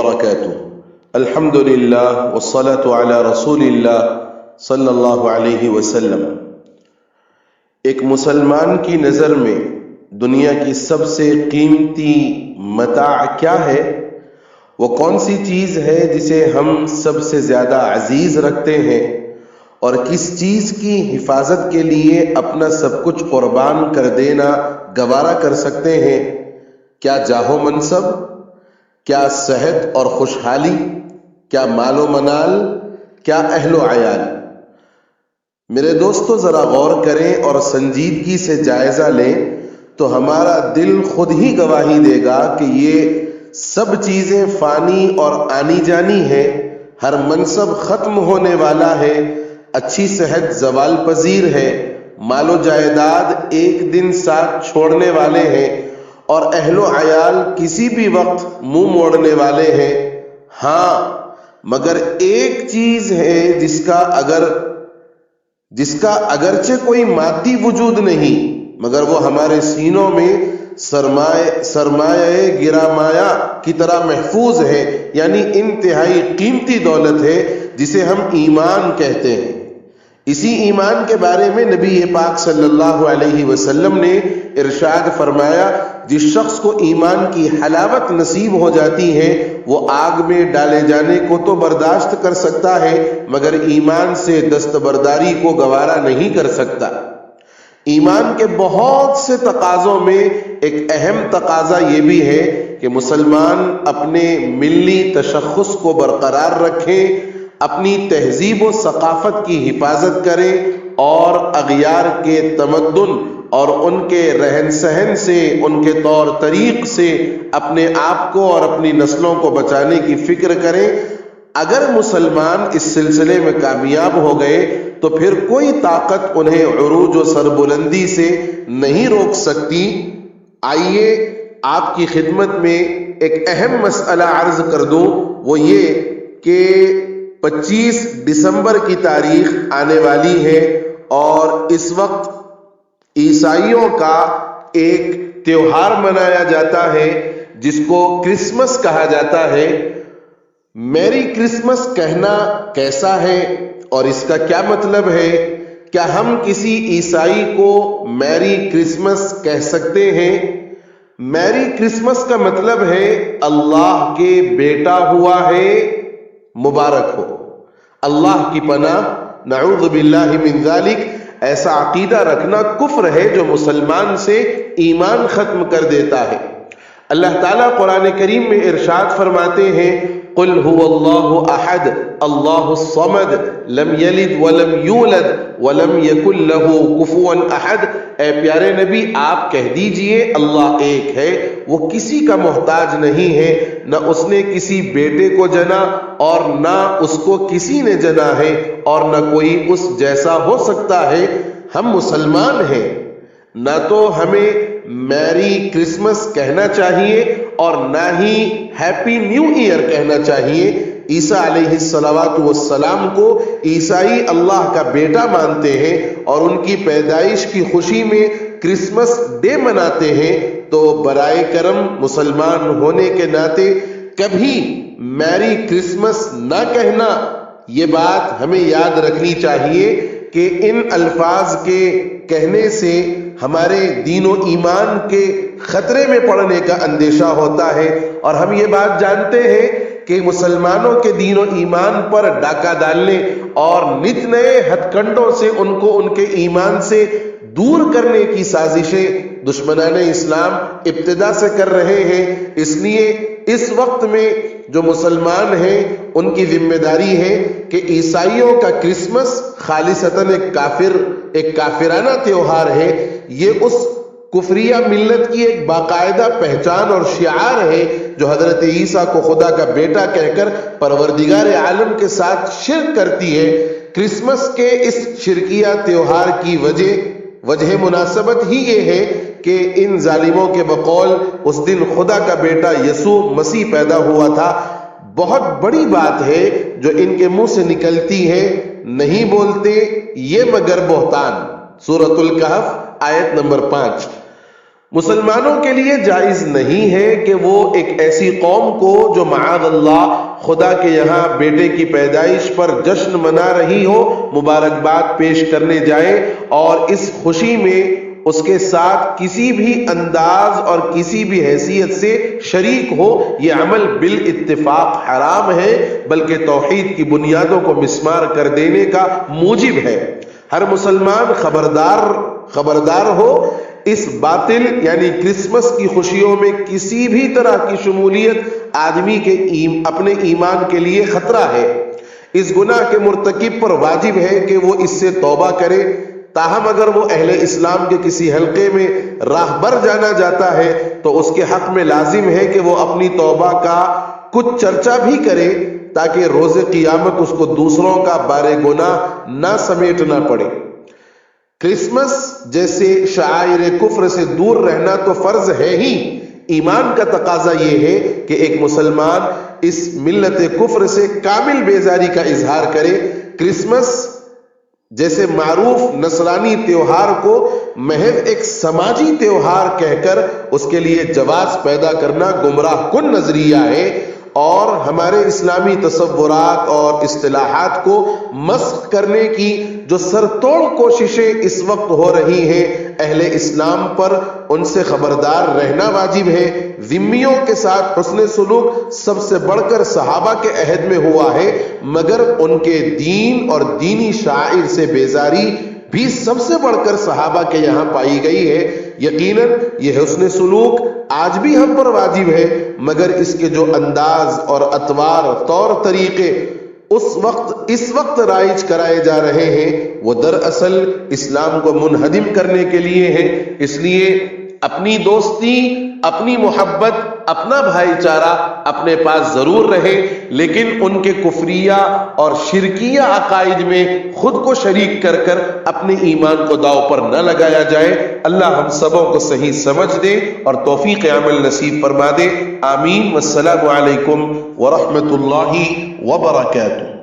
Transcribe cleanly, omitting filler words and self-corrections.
وبرکاتہ۔ الحمدللہ والصلاة علی رسول اللہ صلی اللہ علیہ وسلم۔ ایک مسلمان کی نظر میں دنیا کی سب سے قیمتی متاع کیا ہے؟ وہ کون سی چیز ہے جسے ہم سب سے زیادہ عزیز رکھتے ہیں، اور کس چیز کی حفاظت کے لیے اپنا سب کچھ قربان کر دینا گوارا کر سکتے ہیں؟ کیا جاہ و منصب؟ کیا صحت اور خوشحالی؟ کیا مال و منال؟ کیا اہل و عیال؟ میرے دوستو، ذرا غور کریں اور سنجیدگی سے جائزہ لیں تو ہمارا دل خود ہی گواہی دے گا کہ یہ سب چیزیں فانی اور آنی جانی ہیں۔ ہر منصب ختم ہونے والا ہے، اچھی صحت زوال پذیر ہے، مال و جائیداد ایک دن ساتھ چھوڑنے والے ہیں، اور اہل و عیال کسی بھی وقت منہ موڑنے والے ہیں۔ ہاں، مگر ایک چیز ہے جس کا اگرچہ کوئی مادی وجود نہیں، مگر وہ ہمارے سینوں میں سرمایہ گرامایا کی طرح محفوظ ہے، یعنی انتہائی قیمتی دولت ہے، جسے ہم ایمان کہتے ہیں۔ اسی ایمان کے بارے میں نبی پاک صلی اللہ علیہ وسلم نے ارشاد فرمایا، جس شخص کو ایمان کی حلاوت نصیب ہو جاتی ہے وہ آگ میں ڈالے جانے کو تو برداشت کر سکتا ہے، مگر ایمان سے دستبرداری کو گوارا نہیں کر سکتا۔ ایمان کے بہت سے تقاضوں میں ایک اہم تقاضا یہ بھی ہے کہ مسلمان اپنے ملی تشخص کو برقرار رکھیں، اپنی تہذیب و ثقافت کی حفاظت کریں، اور اغیار کے تمدن اور ان کے رہن سہن سے، ان کے طور طریق سے اپنے آپ کو اور اپنی نسلوں کو بچانے کی فکر کریں۔ اگر مسلمان اس سلسلے میں کامیاب ہو گئے تو پھر کوئی طاقت انہیں عروج و سربلندی سے نہیں روک سکتی۔ آئیے آپ کی خدمت میں ایک اہم مسئلہ عرض کر دوں، وہ یہ کہ 25 دسمبر کی تاریخ آنے والی ہے، اور اس وقت عیسائیوں کا ایک تہوار منایا جاتا ہے جس کو کرسمس کہا جاتا ہے۔ میری کرسمس کہنا کیسا ہے اور اس کا کیا مطلب ہے؟ کیا ہم کسی عیسائی کو میری کرسمس کہہ سکتے ہیں؟ میری کرسمس کا مطلب ہے اللہ کے بیٹا ہوا ہے، مبارک ہو۔ اللہ کی پناہ، نعوذ باللہ من ذالک، ایسا عقیدہ رکھنا کفر ہے جو مسلمان سے ایمان ختم کر دیتا ہے۔ اللہ تعالیٰ قرآن کریم میں ارشاد فرماتے ہیں، قل هو اللہ احد اللہ الصمد لم یلد ولم یولد ولم یکن لہ کفوا احد۔ اے پیارے نبی، آپ کہہ دیجئے اللہ ایک ہے، وہ کسی کا محتاج نہیں ہے، نہ اس نے کسی بیٹے کو جنا اور نہ اس کو کسی نے جنا ہے، اور نہ کوئی اس جیسا ہو سکتا ہے۔ ہم مسلمان ہیں، نہ تو ہمیں میری کرسمس کہنا چاہیے اور نہ ہی ہیپی نیو ایئر کہنا چاہیے۔ عیسیٰ علیہ السلام کو عیسائی اللہ کا بیٹا مانتے ہیں اور ان کی پیدائش کی خوشی میں کرسمس ڈے مناتے ہیں، تو برائے کرم مسلمان ہونے کے ناطے کبھی میری کرسمس نہ کہنا، یہ بات ہمیں یاد رکھنی چاہیے کہ ان الفاظ کے کہنے سے ہمارے دین و ایمان کے خطرے میں پڑنے کا اندیشہ ہوتا ہے، اور ہم یہ بات جانتے ہیں کہ مسلمانوں کے دین و ایمان پر ڈاکہ ڈالنے اور نت نئے ہتھ کنڈوں سے ان کو ان کے ایمان سے دور کرنے کی سازشیں دشمنان اسلام ابتدا سے کر رہے ہیں۔ اس لیے اس وقت میں جو مسلمان ہیں ان کی ذمہ داری ہے کہ عیسائیوں کا کرسمس خالصتاً ایک کافرانہ تہوار ہے، یہ اس کفریہ ملت کی ایک باقاعدہ پہچان اور شعار ہے جو حضرت عیسیٰ کو خدا کا بیٹا کہہ کر پروردگار عالم کے ساتھ شرک کرتی ہے۔ کرسمس کے اس شرکیہ تہوار کی وجہ مناسبت ہی یہ ہے کہ ان ظالموں کے بقول اس دن خدا کا بیٹا یسوع مسیح پیدا ہوا تھا۔ بہت بڑی بات ہے جو ان کے منہ سے نکلتی ہے، نہیں بولتے یہ مگر بہتان۔ سورۃ الکہف آیت نمبر 5۔ مسلمانوں کے لیے جائز نہیں ہے کہ وہ ایک ایسی قوم کو جو معاذ اللہ خدا کے یہاں بیٹے کی پیدائش پر جشن منا رہی ہو مبارکباد پیش کرنے جائے اور اس خوشی میں اس کے ساتھ کسی بھی انداز اور کسی بھی حیثیت سے شریک ہو، یہ عمل بالاتفاق حرام ہے، بلکہ توحید کی بنیادوں کو مسمار کر دینے کا موجب ہے۔ ہر مسلمان خبردار ہو، اس باطل یعنی کرسمس کی خوشیوں میں کسی بھی طرح کی شمولیت آدمی کے اپنے ایمان کے لیے خطرہ ہے۔ اس گناہ کے مرتکب پر واجب ہے کہ وہ اس سے توبہ کرے، تاہم اگر وہ اہل اسلام کے کسی حلقے میں راہبر جانا جاتا ہے تو اس کے حق میں لازم ہے کہ وہ اپنی توبہ کا کچھ چرچا بھی کرے تاکہ روز قیامت اس کو دوسروں کا بار گناہ نہ سمیٹنا پڑے۔ کرسمس جیسے شعائر کفر سے دور رہنا تو فرض ہے ہی، ایمان کا تقاضا یہ ہے کہ ایک مسلمان اس ملت کفر سے کامل بیزاری کا اظہار کرے۔ کرسمس جیسے معروف نصرانی تہوار کو محض ایک سماجی تہوار کہہ کر اس کے لیے جواز پیدا کرنا گمراہ کن نظریہ ہے اور ہمارے اسلامی تصورات اور اصطلاحات کو مسخ کرنے کی جو سرتوڑ کوششیں اس وقت ہو رہی ہیں، اہل اسلام پر ان سے خبردار رہنا واجب ہے۔ ذمیوں کے ساتھ حسن سلوک سب سے بڑھ کر صحابہ کے عہد میں ہوا ہے، مگر ان کے دین اور دینی شعائر سے بیزاری بھی سب سے بڑھ کر صحابہ کے یہاں پائی گئی ہے۔ یقیناً یہ حسن سلوک آج بھی ہم پر واجب ہے، مگر اس کے جو انداز اور اطوار طور طریقے اس وقت رائج کرائے جا رہے ہیں وہ دراصل اسلام کو منہدم کرنے کے لیے ہیں۔ اس لیے اپنی دوستی، اپنی محبت، اپنا بھائی چارہ اپنے پاس ضرور رہے، لیکن ان کے کفریہ اور شرکیہ عقائد میں خود کو شریک کر کر اپنے ایمان کو داؤ پر نہ لگایا جائے۔ اللہ ہم سبوں کو صحیح سمجھ دے اور توفیق عمل نصیب فرما دے۔ آمین۔ والسلام علیکم ورحمۃ اللہ وبرکاتہ۔